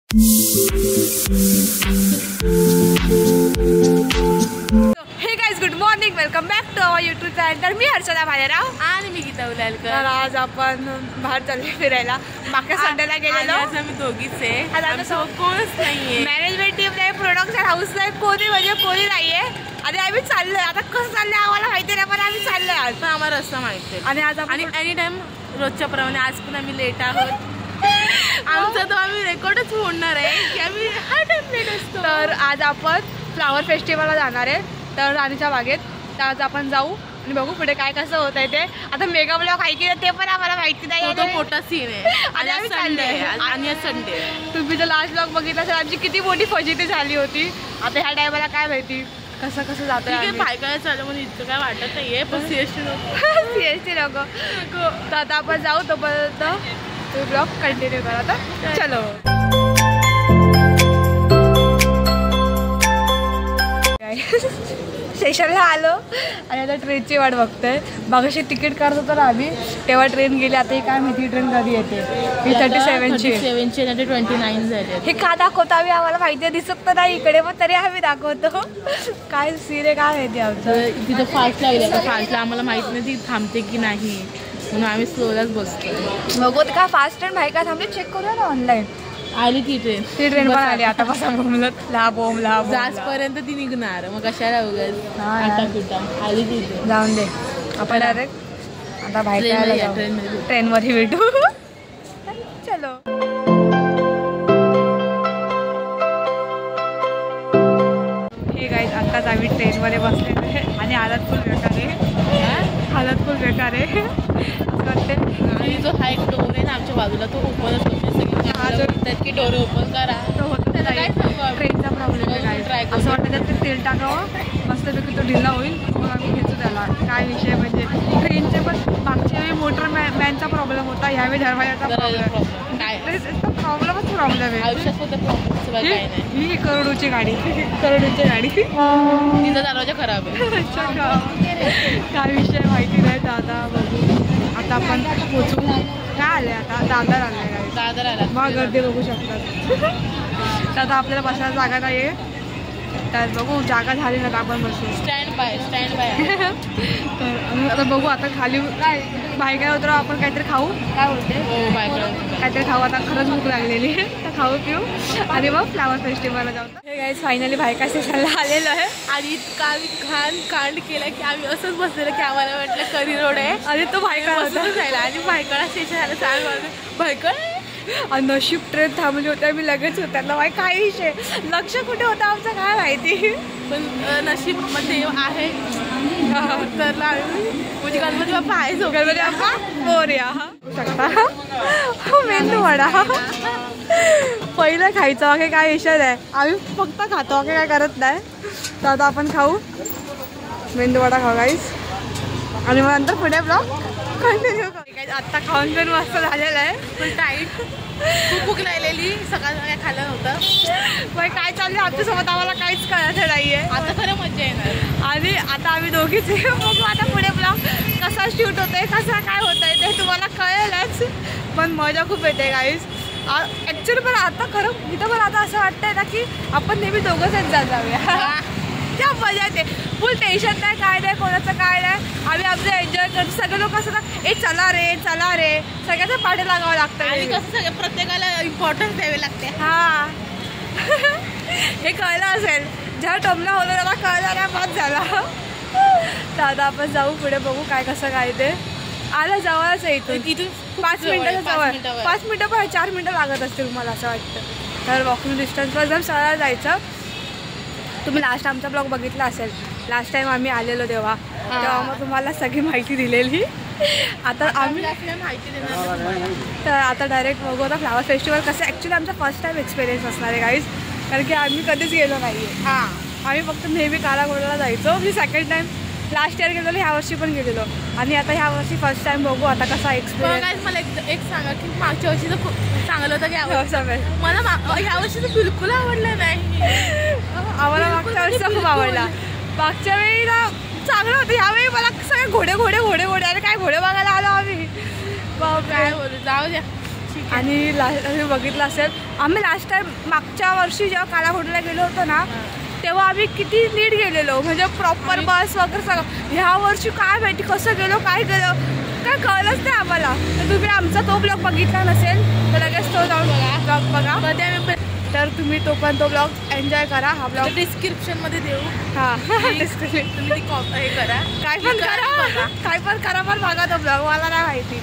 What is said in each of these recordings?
हे guys, good morning, welcome back to our YouTube channel. तर मी हर्षदा भालेराव आणि मी गीता उलालकर. तर आज आपण बाहेर चालले फिरायला. मागच्या संडेला गेलेलो. आज आम्ही दोघीच आहे, आमच्यासोबत कोणच नाहीये. मॅनेजमेंट टीम नाही, प्रोडक्शन हाऊस नाही, कोणी म्हणजे कोणी नाहीये. आणि आम्ही चाललोय. आता कसं चाललंय आम्हाला माहिती नाही, पण आम्ही चाललोय आज. पण आम्हाला रस्ता माहिती आहे. आणि आज आणि एनी टाइम रोजच्या प्रमाणे आज पण आम्ही लेट आहोत. आमचा तो आम्ही रेकॉर्डच होणार आहे की आम्ही हा टाइम लेट असतो. तर आज आपण फ्लावर फेस्टिवलला जाणार आहे, तर राणीच्या बागेत. तर आज आपण जाऊ आणि बघू पुढे काय कसं होत आहे ते. आता मेगा ब्लॉग आहे की ते पण आम्हाला माहिती नाही. तो मोठा सीन आहे आणि आज संडे आहे. आणि आज संडे आहे. तुम्ही जर लास्ट ब्लॉग बघितला तर आमची किती मोठी फजिती झाली होती. आता ह्या टायमाला काय माहिती कसं कसं जातं. बायका चालू म्हणून इतकं काय वाटत नाहीये, पण सीएसटी नको. सीएसटी नको. तर आता आपण जाऊ, तोपर्यंत तुम्ही ब्लॉग कंटिन्यू करा. तर चलो. स्टेशनला आलो आणि आता ट्रेनची वाट बघतोय. मगाशी तिकीट काढत होतो ना आम्ही, तेव्हा ट्रेन गेली. आता ही काय माहिती ट्रेन कधी येते. 37ची 29 झाले. हे का दाखवतो आम्ही, आम्हाला माहिती दिसत तर नाही इकडे, पण तरी आम्ही दाखवतो. काय सीन आहे काय माहिती आमचं. तिथं फास्ट लागले, फास्टला आम्हाला माहित नाही ती थांबते की नाही, म्हणून आम्ही स्लोलाच बसतो. बघू का फास्ट ट्रेन आहे का थांबले, चेक करूया ना ऑनलाईन. आली ती ट्रेन पण आली. आता कसं बोमलत लाभ जासपर्यंत ती निघणार, मग कशाला उगाच आता कुठं आली ती ट्रेन. जाऊन दे, आपण डायरेक्ट आता बाहेर ट्रेनवरही भेटू. चलो. हे गाईज, आत्ताच आम्ही ट्रेनमध्ये बसलेलो आहे आणि हालत फुल बेकार आहे. हालत फुल बेकार आहे असं वाटते. आणि जो हा एक डोर आहे ना आमच्या बाजूला, तो ओपनच होते. सगळे की डोर ओपन करा, तो होतो. त्याला काय ट्रेनचा प्रॉब्लेम आहे काय. असं वाटतं त्यात ते तेल टाकावं मस्तपैकी, तो ढिला होईल, मग आम्ही घेतो त्याला. काय विषय म्हणजे ट्रेनचे पण मागच्या वेळी मोटर मॅनचा प्रॉब्लेम होता, ह्यावेळी दरवाजाचा प्रॉब्लेमच प्रॉब्लेम आहे. ही करोडोची गाडी, करोडोची गाडी, तिचा दरवाजा खराब आहे. काय विषय माहिती नाही. दादा बघू आता आपण पोचू. काय आले आता, दादर आलाय. दादर आला, मग गर्दी बघू शकतात. तर आता आपल्याला बसायला जागा नाही आहे, तर बघू जागा झाली ना तर आपण बसू. स्टँड बाय तर आता बघू. आता खाली काय बाहेर काय उतरावं आपण, काहीतरी खाऊ. काय बोलते, काहीतरी खाऊ. आता खरंच भूक लागलेली आहे, तर खाऊ पिऊ आणि मग फ्लावर फेस्टिवलला जाऊ. हे गाईज, फायनली भायका स्टेशनला आलेलो आहे. आणि इतका आम्ही कांड केला की आम्ही असंच बसलेलं की आम्हाला म्हटलं करी रोड आहे आणि तो भायखळा जायला. आणि भायखळा स्टेशन आलं, सांग भायखळ. नशीब ट्रेन थांबली होती, आम्ही लगेच उतरलो. बाई काय विषय, लक्ष कुठे होतं आमचं काय माहिती. पण नशीब मध्ये आहे उतरला आम्ही. म्हणजे गणपती बाप्पा आहे, गणपती बाप्पा मोरया. मेंदू वडा पहिलं खायचं वगैरे काय विषय नाही, आम्ही फक्त खातो वगैरे काय करत नाही. तर आता आपण खाऊ मेंदू वडा, खाऊ गाईस. आणि मग नंतर पुढे ब्लॉग कंटिन्यू करू. आत्ता खाऊन पण मस्त झालेलं आहे, पण टाईट खूप भूक लागलेली. सकाळ काय खाल्लं नव्हतं. बाई काय चाललं आमच्यासोबत, आम्हाला काहीच कळत नाहीये. आता खरं मजा येणार. आणि आता आम्ही दोघीच बघू आता पुढे ब्लॉग कसा शूट होतोय, कसा काय होतंय ते तुम्हाला कळेलच. पण मजा खूप येते गाईज. ॲक्च्युली पण आता खरं इथं पण आता असं वाटतंय ना की आपण नेहमी दोघंच जाऊया. त्या मजा येते, फुल टेन्शन नाही, काय नाही, कोणाचं काय नाही. आम्ही आमचं एन्जॉय करतो. सगळे लोक असं ना, ए चला रे चला रे, सगळ्याचं पाठी लागावं लागतं. आणि कसं सगळं प्रत्येकाला इम्पॉर्टन्स द्यावे लागते. हां हे कळलं असेल, जेव्हा टोमला होतं तेव्हा कळलं ना, बाद झाला. तर आता आपण जाऊ पुढे, बघू काय कसं काय ते. आलं जवळच आहे इथून 5 मिनिटाचं जवळ. 5 मिनिटं पण 4 मिनिटं लागत असतील मला असं वाटतं. तर वॉकिंग डिस्टन्सवर एकदम सरळ जायचं. तुम्ही लास्ट आमचा ब्लॉग बघितला असेल, लास्ट टाइम आम्ही आलेलो तेव्हा मग तुम्हाला सगळी माहिती दिलेली. आता आम्ही माहिती देणार. तर आता डायरेक्ट बघू आता फ्लावर फेस्टिवल कसं. ॲक्च्युली आमचा फर्स्ट टाइम एक्सपिरियन्स असणार आहे गाईज, कारण की आम्ही कधीच गेलो नाही आहे. आम्ही फक्त नेहमी कालाघोडाला जायचो. मी सेकंड टाइम लास्ट इयर गेलेलो, ह्या वर्षी पण गेलेलो. आणि आता ह्या वर्षी फर्स्ट टाइम बघू आता कसा एक्सपिरियन्स. मला एक सांगा की मागच्या वर्षीचं खूप चांगलं होतं की मला ह्या वर्षीचं बिलकुल आवडलं नाही. आम्हाला मागच्या वर्षीचा खूप आवडला. मागच्या वेळी ना चांगलं होतं, ह्यावेळी मला सगळे घोडे घोडे घोडे घोडे. आणि काय घोडे बघायला आलो आम्ही. काय बोलू, जाऊ द्या. आणि तुम्ही बघितलं असेल आम्ही लास्ट टाइम मागच्या वर्षी जेव्हा कालाघोटला गेलो होतो ना तेव्हा आम्ही किती नीट गेलेलो म्हणजे प्रॉपर बस वगैरे सगळं. ह्या वर्षी काय माहिती कसं गेलो काय गेलो काय कळलंच नाही आम्हाला. तर तुम्ही आमचा तो ब्लॉग बघितला नसेल तर लगेच तो जाऊन ब्लॉग बघा. तर तुम्ही तो ब्लॉग एन्जॉय करा. हा ब्लॉग डिस्क्रिप्शनमध्ये देऊ. हां डिस्क्रिप्शन तुम्ही हे करा काय पण करा पण बघा तो ब्लॉग मला नाही माहिती.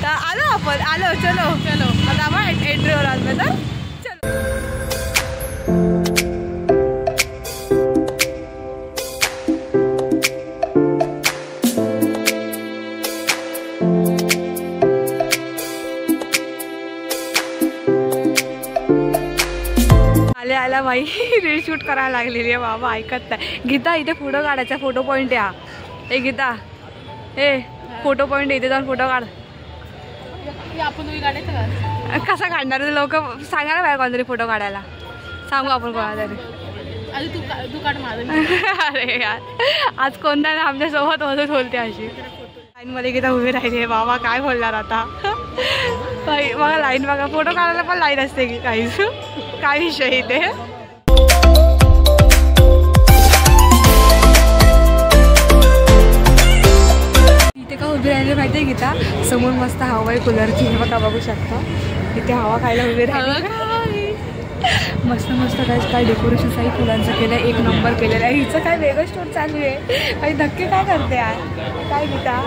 तर आलो चलो आता आपण एंट्रीवर आलो तर चलो. आल्या बाई रील शूट करायला लागलेली आहे बाबा ऐकत नाही. गीता इथे फोटो काढायचा फोटो पॉईंट या. ए गीता फोटो पॉईंट इथे जाऊन फोटो काढ. आपण काढायचं कसा काढणार लोक सांगा ना बाय कोणतरी फोटो काढायला सांगू आपण कोणाला तरी. तू काढ माझं. अरे यार आज कोणता ना आमच्या सोबत होतच बोलते अशी. लाईनमध्ये गीता उभी राहिली आहे बाबा काय बोलणार आता. बघा लाईन बघा फोटो काढायला पण लाईन असते की काहीच काय विषय इथे. इथे का उभी राहिली माहिती आहे गीता समोर मस्त हवा आहे कूलरची हे बघा बघू शकता. इथे हवा खायला उभी राहिली मस्त काय डेकोरेशन काही फुलांचं केलं एक नंबर केलेलं आहे. हिचं काय वेगळं स्टोर चालू आहे काही धक्के काय करते यार काय गीता.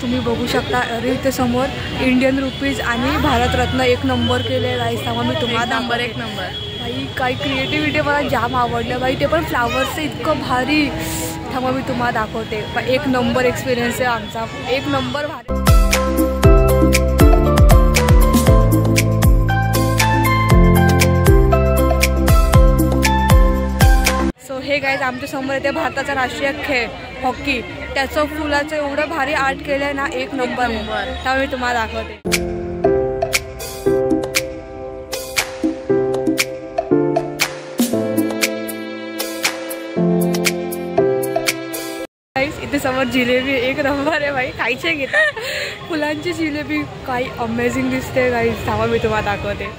तुम्ही बघू शकता अरे इथे समोर इंडियन रुपीज आणि भारतरत्न एक नंबर केले गाईस. तेव्हा मी तुम्हाला एक नंबर बाई काही क्रिएटिव्हिटी मला जाम आवडलं बाई. ते पण फ्लावर्सचं इतकं भारी. तेव्हा मी तुम्हाला दाखवते. एक नंबर एक्सपिरियन्स आहे आमचा एक नंबर भारी. सो हे गाईज आमच्या समोर येते भारताचा राष्ट्रीय खेळ हॉकी. त्याचं फुलाचं एवढं भारी आर्ट केलं आहे ना एक नंबर. त्यामुळे मी तुम्हाला दाखवते. इथे समोर जिलेबी एक नंबर आहे बाई खायचे घेता. फुलांची जिलेबी काही अमेझिंग दिसते गाईज. त्यामुळे मी तुम्हाला दाखवते.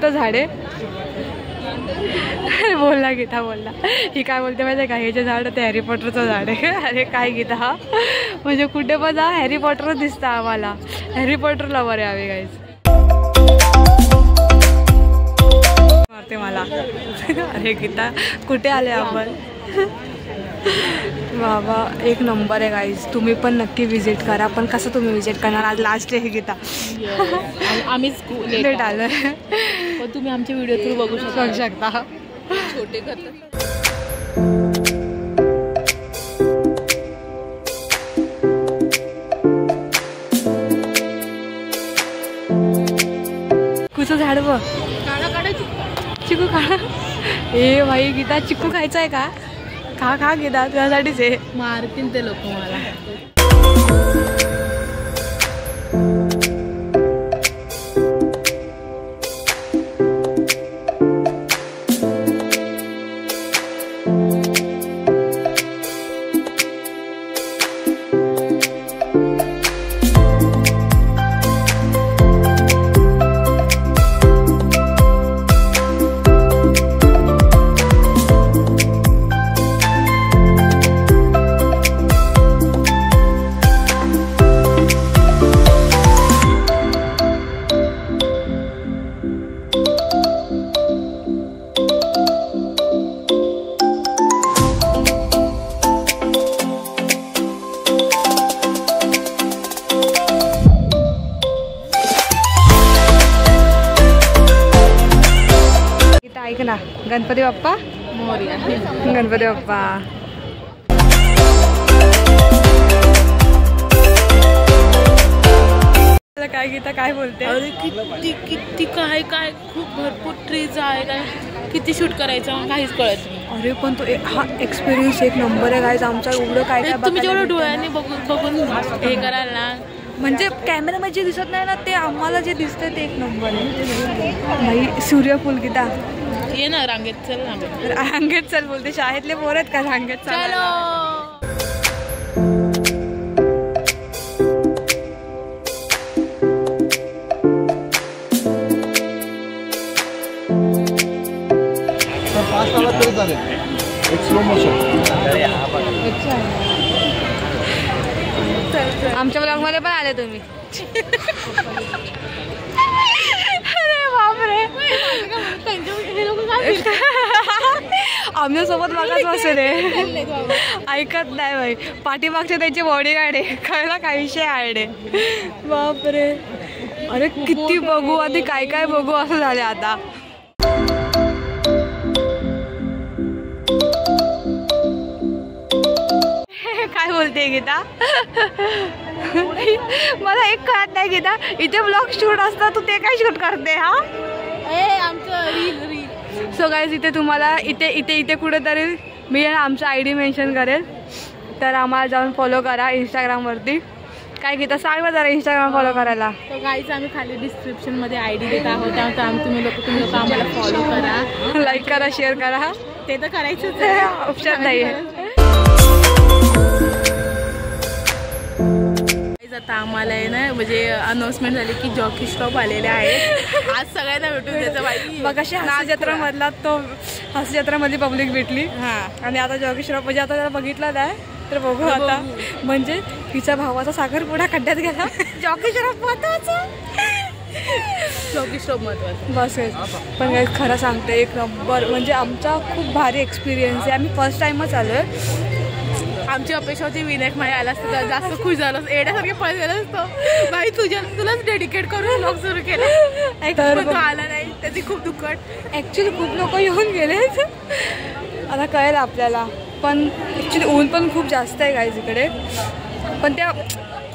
कोणतं झाड आहे? बोलला गीता बोलला. ही काय बोलते माहिती आहे का, हे जे झाड ते हॅरी पॉटरचं झाड आहे. अरे काय गीता हा, म्हणजे कुठे पण जा हॅरी पॉटरच दिसतं आम्हाला. हॅरी पॉटर लवर आहे आम्ही गाईज. मारते मला. अरे गीता कुठे आले आपण. बाबा एक नंबर आहे गाईज. तुम्ही पण नक्की विजिट करा. पण कसं तुम्ही विजिट करणार, आज लास्ट आहे गीता. आम्हीच लेट आलोय पण तुम्ही आमच्या व्हिडिओ थ्रू बघू शकता. छोटे करतात. चिकूचं झाड बघ. चिकू काढा. ए भाई गीता चिकू खायचा आहे का? खा खा गीता, तुझ्यासाठीच आहे. मारतील ते लोक मला. ऐक ना, गणपती बाप्पा मोरया. गणपती बाप्पा. काय गीता काय बोलते? अरे किती किती काय काय खूप भरपूर ट्रीज आहे. काय किती शूट करायचं काहीच कळत नाही. अरे पण तो हा एक्सपिरियन्स एक नंबर आहे गाईज. आमचा एवढं काय काय तुम्ही जेवढं डोळ्याने बघून हे कराल ना, म्हणजे कॅमेरामध्ये जे दिसत नाही ना ते आम्हाला जे दिसतंय ते एक नंबर आहे. भाई सूर्यफूल गीता ये ना रांगेत चल ना. रांगेत चल बोलते. शाळेतले पोर आहेत का रांगेत चल? आमच्या ब्लॉग मध्ये पण आले तुम्ही. अरे बापरे, आमच्या सोबत बघाच बसेल. ऐकत नाही बाई. पाठीमागचे त्यांचे बॉडीगार्ड आहे. कळला काय विषय आहे. बापरे अरे किती बघू आधी काय काय बघू असं झालं आता. काय बोलते गीता? मला एक कळत नाही गीता, इथे ब्लॉग शूट असतं तू ते काय शूट करते? हा आमचं रील. सो गाईज इथे तुम्हाला इथे इथे इथे कुठेतरी मी आमचा ID मेन्शन करेल, तर आम्हाला जाऊन फॉलो करा इंस्टाग्रामवरती. काय गीता सांग ना जरा इंस्टाग्राम फॉलो करायला. तो गाईज आम्ही खाली डिस्क्रिप्शन मध्ये ID देत आहोत. त्यामुळे तुम्ही लोक आम्हाला फॉलो करा, लाईक करा, शेअर करा. ते तर करायचंच ऑप्शन नाही आहे. आता आम्हाला आहे ना म्हणजे अनाउन्समेंट झाली की जॉकी स्टॉप आलेले आहेत. आज सगळ्यांना भेटून त्याचं बाई. मग अशी हास्य जत्रा मधला तो हास्य जत्रामध्ये पब्लिक भेटली. आणि आता जॉकी स्टॉप म्हणजे आता त्याला बघितलं नाही तर बघू आता. म्हणजे तिच्या भावाचा साखरपुडा खड्ड्यात गेला. जॉकी स्टॉप महत्वाचा, जॉकी स्टॉप महत्वाचा बस. पण काही खरं सांगते एक नंबर म्हणजे आमचा खूप भारी एक्सपिरियन्स आहे. आम्ही फर्स्ट टाइमच आलो आहे. आमची अपेक्षा होती विनायक माया आला असतं तर जास्त खुश झालं. एड्यासारखे पळ गेलं असतं भाई. तुलाच डेडिकेट करून ब्लॉग सुरू केला तर तो आला नाही. त्याची खूप दुःखट. ऍक्च्युली खूप लोक येऊन गेले आता कळेल आपल्याला. पण ऍक्च्युली ऊन पण खूप जास्त आहे गाईज इकडे. पण त्या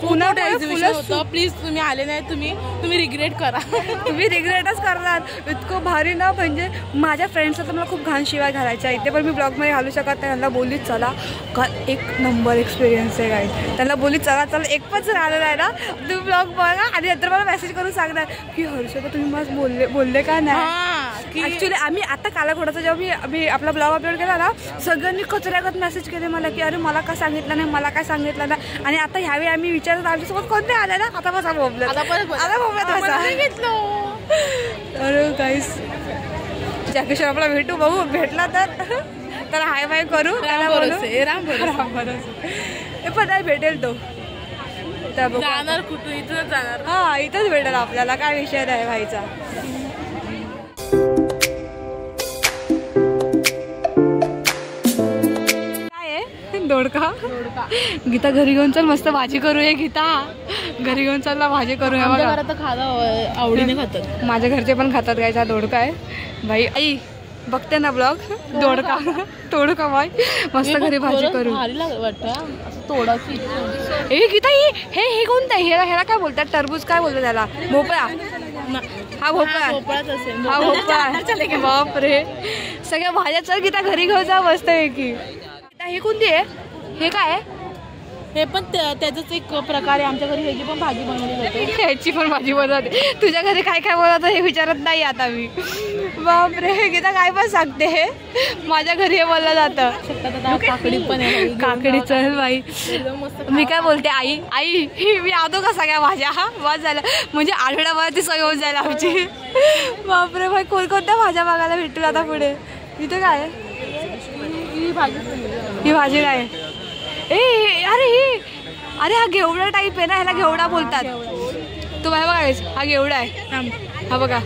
पुन्हा होतं. प्लीज तुम्ही आले नाही, तुम्ही रिग्रेट करा. तुम्ही रिग्रेटच करणार. इतकं भारी ना म्हणजे माझ्या फ्रेंड्सला तर मला खूप घाण शिवाय घालायच्या. इथे पण मी ब्लॉगमध्ये घालू शकत नाही. त्यांना बोलीत चला का एक नंबर एक्सपिरियन्स आहे गाईज. त्यांना बोलीत चला एक पण राहिलेला आहे ना तुम्ही ब्लॉग बघा आणि नंतर मला मेसेज करून सांगणार की हर्षदा तुम्ही मला बोलले का नाही. ॲक्च्युली आम्ही आता कालाघोडाचा जेव्हा मी आपला ब्लॉग अपलोड केला ना सगळ्यांनी कचऱ्यागत मेसेज केले मला की अरे मला का सांगितलं नाही, मला काय सांगितलं नाही. आणि आता ह्यावेळी आम्ही विचारत आमच्यासोबत कोणते आले ना आता बसा बोबलं. आता घेतलं तर गाईस जॅकी श्रॉफला भेटू, बघू भेटला तर हाय बाय करू. राम भरोसे पण नाही भेटेल तो. जाणार कुठून, इथूनच जाणार. हा इथंच भेटेल आपल्याला, काय विषय नाही व्हायचा. काय आहे दोडका. गीता घरी घेऊन चल, मस्त भाजी करूया. गीता घरी घेऊन चल ना, भाजी करूया. बघा आता खायला आवडीने खातात, माझ्या घरचे पण खातात. गायचा दोडका आहे भाई. आई बघते ना ब्लॉग. दोडका बाय मस्त घरी भाजी करू. तोडाची. ए गीता हे कोणतं आहे? ह्याला काय बोलतात? टरबूज काय बोलतात त्याला? भोपळा. हा भोपळा. हा भोपळा. बापरे सगळ्या भाज्या. चल गीता घरी घेऊन जा मस्त आहे की. हे कोणती आहे? हे काय आहे? हे पण त्याचाच एक प्रकार आहे. आमच्या घरी ह्याची पण भाजी बनवली जाते. ह्याची पण भाजी बनवते. तुझ्या घरी काय काय बनवतं हे विचारत नाही आता मी. बापरे गीता काय पण सांगते. माझ्या घरी हे बोललं जातं. काकडी पण आहे. काकडी चल बाई. मी काय बोलते आई मी आलो का सगळ्या भाज्या. हा बस झालं म्हणजे आठवड्याभराची सवय होऊन जाईल आमची. बापरे भाई कोणकोणत्या भाज्या बघायला भेटतील आता पुढे. इथे काय आहे? ही भाजी काय आहे? अरे हा घेवडा टाईप आहे ना, ह्याला घेवडा बोलतात. तुम्हाला बघा हा घेवडा आहे. हा बघा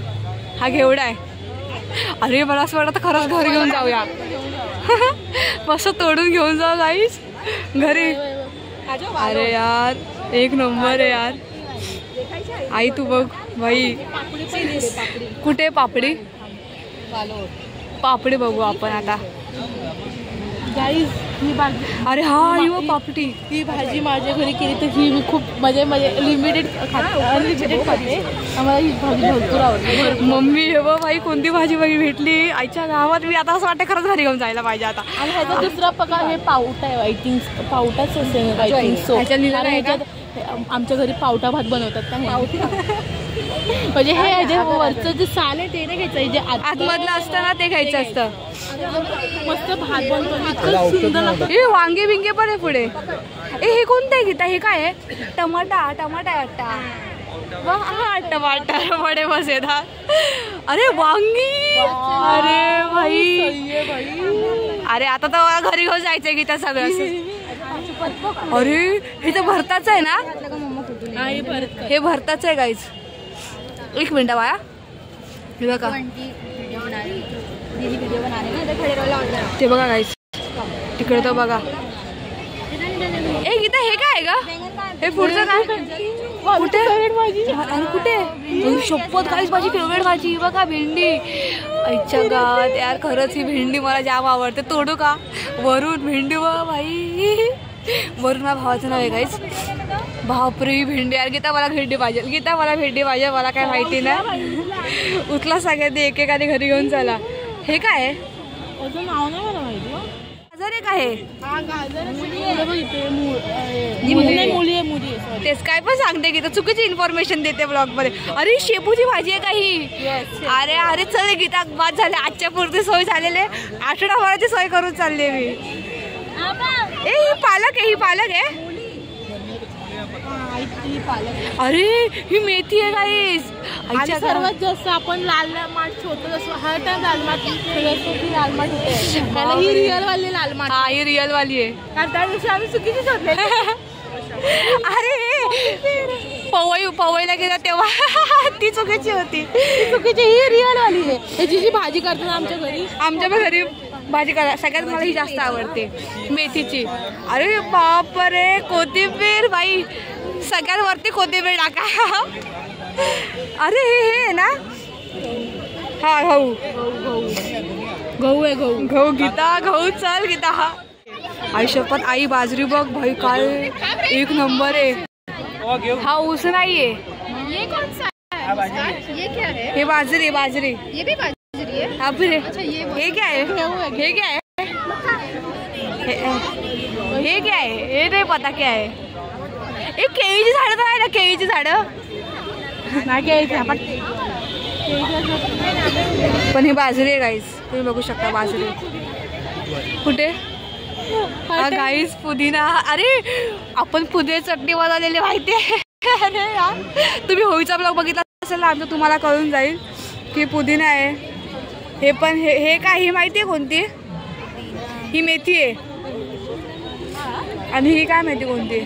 हा घेवडा आहे. अरे मला असं वाटतं खरंच घरी घेऊन जाऊया. मस्त तोडून घेऊन जाऊ गाईस घरी. अरे यार एक नंबर आहे यार. आई तू बघ बाई. कुठे पापडी? पापडी बघू आपण आता. ही भाजी. अरे हा ही पापडी. ही भाजी माझ्या घरी केली तर ही मी खूप म्हणजे लिमिटेड अनलिमिटेड खाते. आम्हाला ही भाजी भरपूर आवडते. मम्मी हे बघ भाई कोणती भाजी भेटली आईच्या गावात. मी आता असं वाटतं खरंच घरी घेऊन जायला पाहिजे आता. आणि ह्याचा दुसरा प्रकार हे पावटा आहे. आय थिंक पावटाच असेल. I think so. आमच्या घरी पावटा भात बनवतात त्या. म्हणजे हे वरचं जे साल आहे ते नाही घ्यायचं, जे आतमधलं असतं ना ते घ्यायचं असतं. मस्त भात बनतो इतकं सुंदर लागतं. हे वांगे बिंगे पण आहे पुढे. हे कोणतं आहे गीता? हे काय आहे? टमाटा आहे वाटतं. हा टमाटर बडे बस येतात. अरे वांगी. अरे भाई अरे आता तर मला घरी घेऊन जायचंय गीता सगळं. अरे हे तर भरताचं आहे ना? हे भरताचं आहे गाईज. एक मिनिट बाया. हे बघा ते बघा गाईज तिकडे तर बघा. ए गीता हे काय ग? हे पुढचं काय? कुठे आणि कुठे? शपथ गाईज माझी फेवरेट भाजी बघा भेंडी. आईच्या गात यार खरंच ही भेंडी मला जाम आवडते. तोडू का? वरून भेंडी बघ भाई. वरून माझ्या भावाचं नाव आहे गाईज. बापरे भेंडी यार. गीता मला भेंडी पाहिजे. गीता मला भेंडी पाहिजे. मला काय माहिती नाही. उचला सगळ्यांनी एकेकाने घरी घेऊन चला. हे काय आहे? नाव नाही मला माहिती. गाजर आहे का हे? तेच काय पण सांगते गीता. चुकीची इन्फॉर्मेशन देते ब्लॉग मध्ये. अरे शेपूची भाजी आहे का ही? अरे चल गीता बाद झाले. आजच्या पुरती सोय झालेली. आठवडाभराची सोय करून चालली मी. ही पालक आहे. अरे ही मेथी आहे गाईस. सर्वात जास्त आपण लाल माठ शोधतो जसं हर टाइम लाल माठ लाल माठ होते. ही रिअल वाली लाल माठ. हा ही रिअल वाली आहे. कारण त्या दिवशी आम्ही चुकीची शोधले. अरे पवईला गेला तेव्हा ती चुकीची होती. चुकीची ही रिअल वाली आहे. त्याची जी भाजी करतात आमच्या घरी भाजी करा. सगळ्यात मला ही जास्त आवडते मेथीची. अरे बापरे कोथिंबीर बाई. सगळ्यात वरती कोथिंबीर टाका. अरे हे ना हा गहू आहे. गहू गीता गहू चल गीता. हा आई शपथ आई बाजरी बघ भाई काय एक नंबर आहे. हा ऊस नाहीये. ये कौन सा है? ये क्या है? हे बाजरी. ये भी बाजरी है. हाँ फिर अच्छा हे क्या है? हे क्या है? हे क्या आहे? हे नाही पता क्या आहे. एक केळीची झाडं तर आहे ना. केळीची झाडं पण ही बाजरी आहे गाईस. तुम्ही बघू शकता बाजरी. कुठे? हा गाईस पुदिना. अरे आपण पुदिना चटणी बनवलेली माहिती आहे. अरे यार तुम्ही होळीचा ब्लॉग बघितला असेल ना आमचं तुम्हाला कळून जाईल की पुदिना आहे. हे पण हे काय ही माहिती आहे कोणती? ही मेथी आहे. आणि ही काय माहिती कोणती?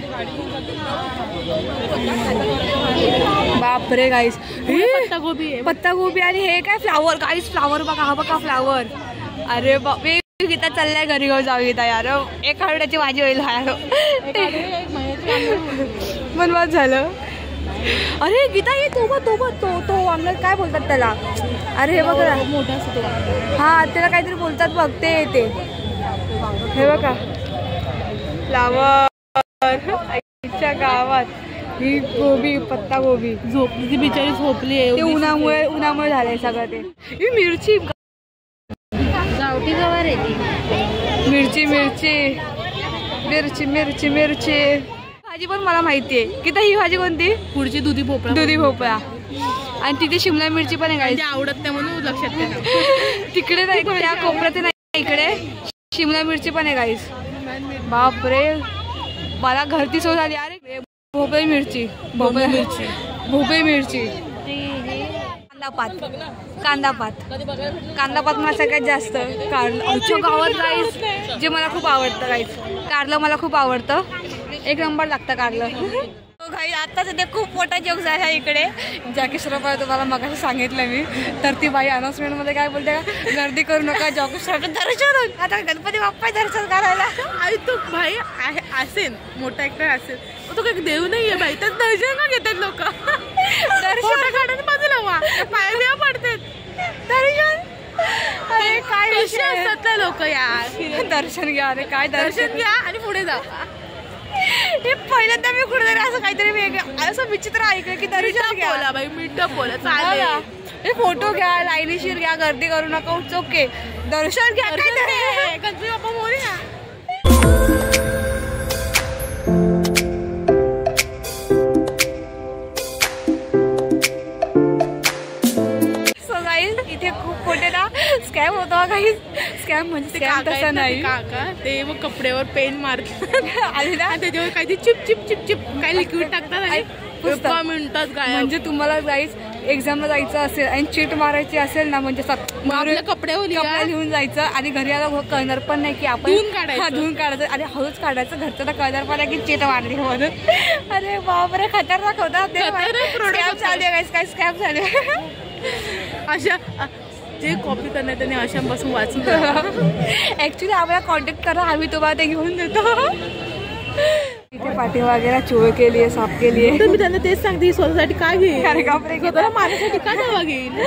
बापरे गाईस, पत्तागोबी आहे. पत्तागोबी. आणि हे काय फ्लावर गाईस, फ्लावर बघा. हा बघा फ्लावर. अरे बापरे, गीता चाललाय घरी घेऊन जाऊ गीता यार. एक आठवड्याची भाजी होईल पण बस झालं. अरे गीता हे तो वांग काय बोलतात त्याला? अरे हे बघ मोठा असतो. हा त्याला काहीतरी बोलतात बघ. ते हे बघा फ्लावर. आईच्या गावात ही गोबी, पत्ता गोबी. झोपली ती बिचारी, झोपली आहे. ते उन्हामुळे झालंय सगळं. ते ही मिरची, गावठी गवार आहे ती. मिरची भाजी पण मला माहिती आहे. की ही भाजी कोणती? पुढची दुधी भोपळा. आणि तिथे शिमला मिरची पण आहे गाईस. आवडत नाही म्हणून लक्षात नाही. तिकडे नाही, त्या कोपऱ्यात नाही, इकडे शिमला मिरची पण आहे गाईस. बापरे, मला घरती सो झाली. अरे भोपळी मिरची. कांदापात मला सगळ्यात जास्त आमच्या गावात गाईस जे मला खूप आवडतं गाईस. कारलं मला खूप आवडतं. एक नंबर लागतं कारलं. काही आत्ताच ते खूप मोठा जोक झाला इकडे. जॅकी श्रॉफ तुम्हाला मगाशी सांगितलं मी. तर ती बाई अनाउन्समेंटमध्ये काय बोलते, गर्दी करू नका, जॅकी श्रॉफ दर्शन. आता गणपती बाप्पा दर्शन करायला. आणि तो भाई असेल मोठा ऍक्टर असेल, तो काही देव नाहीये बाई. तर दर्शन का घेतात लोक? दर्शन काढून बाजूला वा पाया पडतात. दर्शन अरे काय विषय असतात लोक यार. दर्शन घ्या. अरे काय दर्शन घ्या आणि पुढे जा. हे पहिल्यांदा मी कुठेतरी असं काहीतरी वेगळं असं विचित्र ऐकलं की दर्शन घ्या बाई. मिठं बोला चालेल. हे फोटो घ्या, लाईनीशीर घ्या, गर्दी करू नका. ओके दर्शन घ्या. गणपती बाप्पा मोरया. इथे खूप मोठे ना स्कॅम होतो काही. स्कॅम म्हणजे स्कॅम तसं नाही काका. ते मग कपड्यावर पेन मारतात आणि ना त्याच्यावर काही चिप काय लिक्विड टाकतात म्हणतात. म्हणजे तुम्हाला गाईस एक्झामला जायचं असेल आणि चीट मारायची असेल ना, म्हणजे कपड्यावर लिहून जायचं आणि घरी आला कळणार पण नाही की आपण धुवून काढायचं. आणि हळूच काढायचं. घरचं तर कळणार पण नाही की चीट मारली म्हणून. अरे बापरे, खतरनाक होता ते. काय स्कॅम झाले. अशा जे कॉपी करणार त्यांनी अशांपासून वाचून. ऍक्च्युली आम्हाला कॉन्टॅक्ट करा, आम्ही तुम्हाला ते घेऊन देतो. इथे पाठी वगैरे चोळ केली आहे, साफ केली आहे. मी त्यांना तेच सांगते, स्वतःसाठी काय घेईल, स्वतःला मारण्यासाठी काय नावा घेईल.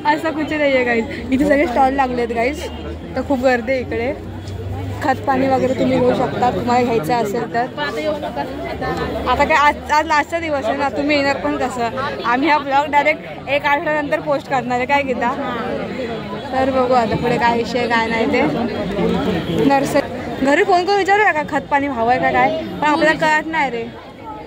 असं कुठे नाहीये गाईज. इथे सगळे स्टॉल लागलेत गाईज. तर खूप गर्दी आहे इकडे. खत पाणी वगैरे तुम्ही घेऊ शकता तुम्हाला घ्यायचं असेल तर. आता काय आज लास्टचा दिवस आहे ना, तुम्ही येणार पण कसं. आम्ही हा ब्लॉग डायरेक्ट एक आठवड्यानंतर पोस्ट करणार आहे. काय घेता तर बघू आता पुढे काय विषय काय नाही ते. नर्सरी घरी फोन करून विचारूया का खत पाणी हवंय का काय, पण आपल्याला कळत नाही रे.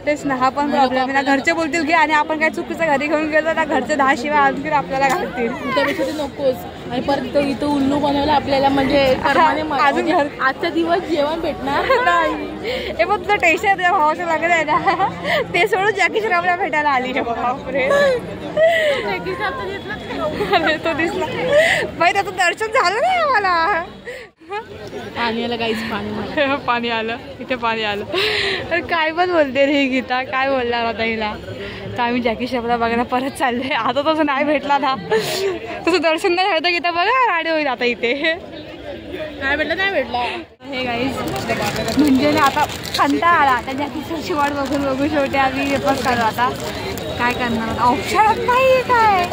तेच ना, हा पण प्रॉब्लेम आहे ना. घरचे बोलतील घे आणि आपण काय चुकीचं घरी घेऊन गेलो ना, घरचे 10 शिवाय आणखी आपल्याला घालतील. त्यापेक्षा ते नकोच. आणि परत इथं उल्लू बनवलं आपल्याला, म्हणजे अजून आजचा दिवस जेवण भेटणार नाही. हे बघ तुझं टेन्शन आहे, तुझ्या भावाचं लागलं आहे ना, ते सोडून जॅकी श्रॉफला भेटायला आली आहे. बापरे, अरे तो दिसला बाई, त्याचं दर्शन झालं नाही आम्हाला. पाणी आलं काहीच, पाणी आलं इथे, पाणी आलं. तर काय पण बोलते रे गीता, काय बोलणार आता हिला. तर आम्ही जॅकी श्रॉफला बघायला परत चालले. आता तसं नाही भेटला ना, तसं दर्शन नाही झालं गीता बघा राडे होईल आता इथे. नाही भेटला हे गाईज म्हणजे ना आता कंटाळा आला. आता जॅकी श्रॉफची वाट बघून शेवटी आम्ही वेपस काढू. आता काय करणार, ऑप्शन नाही काय.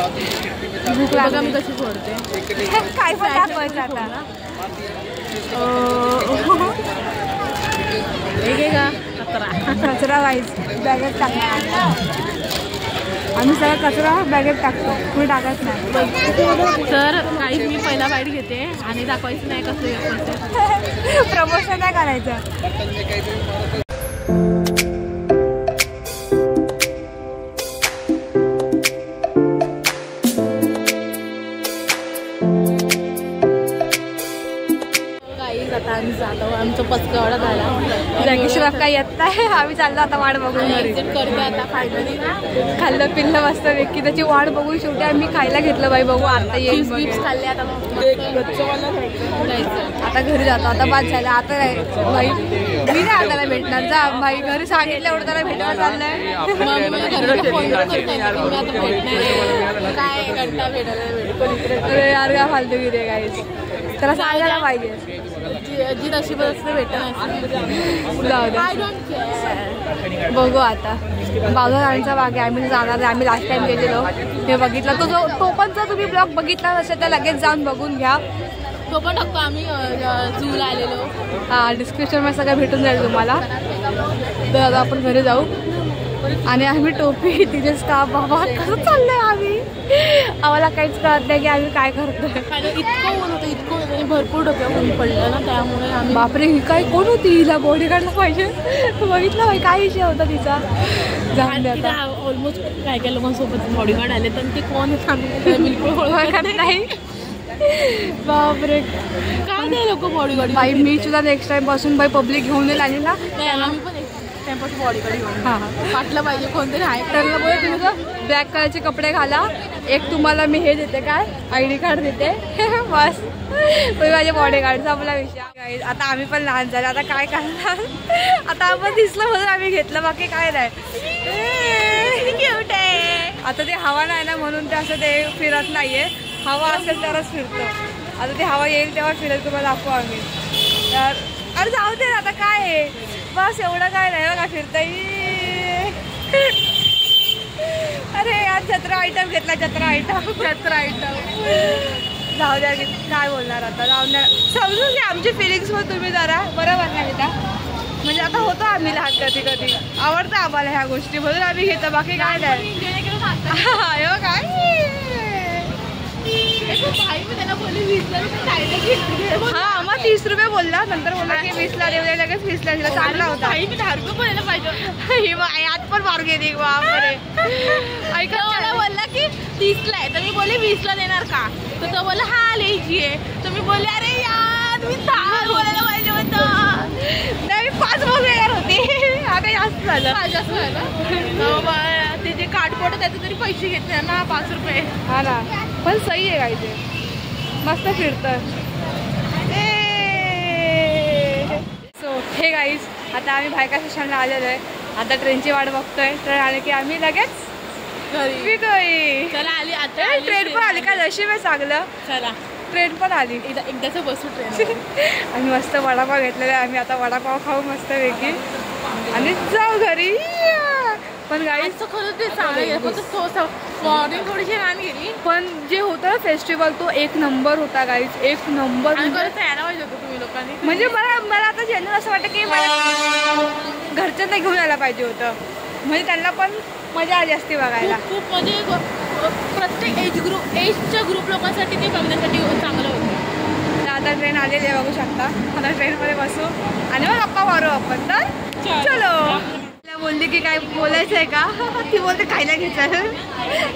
भूक लागली मी कशी सोडते, काय पण दाखवायचं आता. कचरा वाईज बॅगेत टाकणार. आम्ही सगळा कचरा बॅगेत टाकतो, कुठे टाकत नाही. तर काही मी पहिला बाईट घेते आणि दाखवायचं नाही कसं. प्रमोशन नाही करायचं. आता आम्ही जातो, आमचा पचकावडा झाला. जॅकी यशराफ काय येत नाही. आम्ही चाललो आता वाट बघून घरी. खाल्लं पिल्लं मस्त वेगळी त्याची वाट बघून शेवटी आम्ही खायला घेतलं. बाई बघू आता येईल खाल्ले. आता घरी जातो. आता बाद झालं. आता भाई मी नाही आता भेटणार. जा भाई घरी सांगितलं एवढं त्याला भेटायला चाललंय. अरे यार काय फालतूगिरी आहे गाईस. त्याला सांगायला पाहिजे जी नशीब असते भेटत. बघू आता बागरांचा बाग आहे. आम्ही जाणार आहे. आम्ही लास्ट टाइम गेलेलो ते बघितलं. तो पण जर तुम्ही ब्लॉग बघितला नसेल तर लगेच जाऊन बघून घ्या. तो पण टाकतो आम्ही झूला आलेलो. हां डिस्क्रिप्शनमध्ये सगळं भेटून जाईल तुम्हाला. तर आता आपण घरी जाऊ. आणि आम्ही टोपी तिथेच का बाबा कसं चाललंय. आम्हाला काहीच कळत नाही की आम्ही काय करतोय. इतकं ऊन होतं इतकं भरपूर डोक्यावर ऊन पडलं ना त्यामुळे आम्ही बापरे ही काय कोण होती. हिला बॉडी गार्डला पाहिजे. बघितलं बाई काय विषय होता तिचा. ऑलमोस्ट काय काय लोकांसोबत बॉडीगार्ड आले तर ते कोण बिलकुल नाही. बापरे काय नाही लोक बॉडीगार्ड. बाई मी सुद्धा नेक्स्ट टाइम पासून बाई पब्लिक घेऊन येईल आली ना आम्ही पण टाइमपासून बॉडीगार्ड घेऊन. हां वाटलं पाहिजे कोणतरी आहे. त्यांना बोल तुम्ही ब्लॅक कलरचे कपडे घाला. एक तुम्हाला मी हे देते काय ID कार्ड देते. बस तुम्ही माझे बॉडीगार्ड संपला विषय. आता आम्ही पण लहान झाले. आता काय करणार. आता आपण दिसलं म्हणून आम्ही घेतलं बाकी काय नाही. क्यूट आहे. आता ते हवा नाही ना म्हणून ते असं ते फिरत नाहीये. हवा असेल तरच फिरतो. आता ती हवा येईल तेव्हा फिरत तुम्हाला दाखवू आम्ही. तर अरे जाऊ दे आता काय आहे. बस एवढं काय नाही बघा फिरता. अरे यार जत्रा आयटम घेतला. जत्रा आयटम जाऊ द्या. काय बोलणार आता. जाऊ द्या समजून घ्या आमची फिलिंग्स पण तुम्ही जरा बरोबर नाही का. म्हणजे आता होतो आम्ही लहान कधी आवडतं आम्हाला ह्या गोष्टी म्हणून आम्ही घेतो बाकी काय नाही. हाँ मग 30 रुपये बोलला. नंतर बोलला की 20ला देऊ. लगेच 20ला दिला. चांगला होता. 10 रुपये बोलायला पाहिजे. यात पण मार्केटिंग बापरे. ऐका मला बोलला की 30ला आहे तर मी बोलले 20ला देणार का. तर तो बोलला हा लिहायची आहे. तर मी बोलले अरे यार मी 10 बोलायला पाहिजे होतं. नाही 5 बोलणार होती. आता जास्त झालं. ते जे कार्डबोर्ड त्याचे तरी पैसे घेतले ना 5 रुपये. हा ना पण सही आहे काय ते मस्त फिरतं. सो हे गाईज आता आम्ही भायका स्टेशनला आलेलो आहे. आता ट्रेनची वाट बघतोय. ट्रेन आले की आम्ही लगेच घरी. चला आली आता. ट्रेन पण आली का नशीब आहे चांगलं. चला ट्रेन पण आली. एकदाच बसू ट्रेन. आम्ही मस्त वडापाव घेतलेला आहे. आम्ही आता वडापाव खाऊ मस्त वेगळी आणि जाऊ घरी. पण गाईचं खरंच ते चांगलं मॉर्निंग थोडीशी रान गेली. पण जे होतं ना फेस्टिवल तो एक नंबर होता गाईज. एक नंबर. यायला पाहिजे होतं तुम्ही लोकांनी. म्हणजे मला आता जनरल असं वाटतं की घरच्यांना घेऊन यायला पाहिजे होतं. म्हणजे त्यांना पण मजा आली असती बघायला. खूप म्हणजे प्रत्येक एजच्या ग्रुप लोकांसाठी ते बघण्यासाठी चांगलं होतं. आता ट्रेन आलेली आहे बघू शकता. आता ट्रेनमध्ये बसू आणि मग गप्पा मारू आपण. तर चलो. बोलली की काय बोलायचं आहे का. ती बोलते खायला घ्यायचं.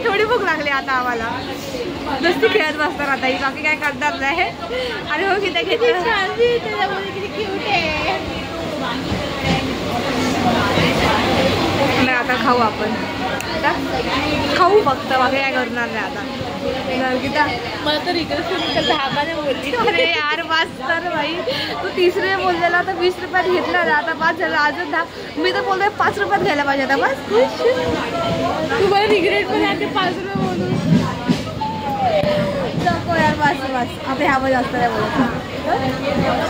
थोडी भूक लागली आता आम्हाला. नुसती खेळत बसणार आता ही बाकी काय करणार नाही. आणि हो किती घेतलं आता खाऊ आपण. खाऊ फक्त बाकी काय करणार नाही आता. मला तर इकडे धाबाने बोलली. अरे यार वाच तर भाई तू 30 रुपये बोललेला तर 20 रुपयात घेतला ना. आता 5 झालं अजून 10. मी तर बोलतोय 5 रुपयात घ्यायला पाहिजे आता. बस तू मला रिग्रेट पण आहे 5 रुपये बोलून. नको यार बस आता ह्यामध्ये जास्त नाही बोलत.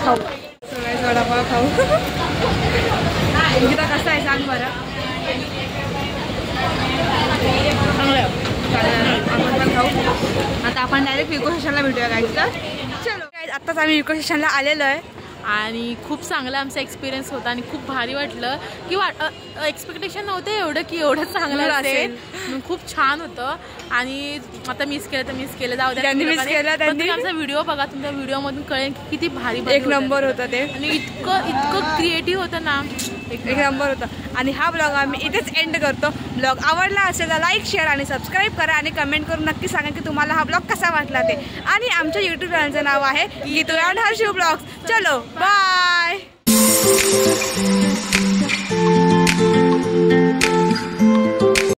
खाऊ सगळ्या वडापाव खाऊ. गीता कसं आहे सांग बरं. आपण पण खाऊ. आता आपण डायरेक्ट इको स्टेशनला भेटूया काय. तर चलो आत्ताच आम्ही इको स्टेशनला आलेलो आहे आणि खूप चांगला आमचा एक्सपिरियन्स होता आणि खूप भारी वाटलं की एक्सपेक्टेशन नव्हतं एवढं की एवढं चांगलं असेल. खूप छान होतं आणि आता मिस केलं जाऊ द्या. तुम्ही आमचा व्हिडिओ बघा. तुमच्या व्हिडिओमधून कळेल की किती भारी एक नंबर होतं ते. आणि इतकं क्रिएटिव्ह होतं ना. एक नंबर होतं. आणि हा ब्लॉग आम्ही इथेच एंड करतो. ब्लॉग आवडला असेल तर लाईक शेअर आणि सबस्क्राईब करा आणि कमेंट करून नक्की सांगा की तुम्हाला हा ब्लॉग कसा वाटला ते. आणि आमच्या यूट्यूब चॅनलचं नाव आहे गीतू अँड हर्षू ब्लॉग्स. चलो बाय.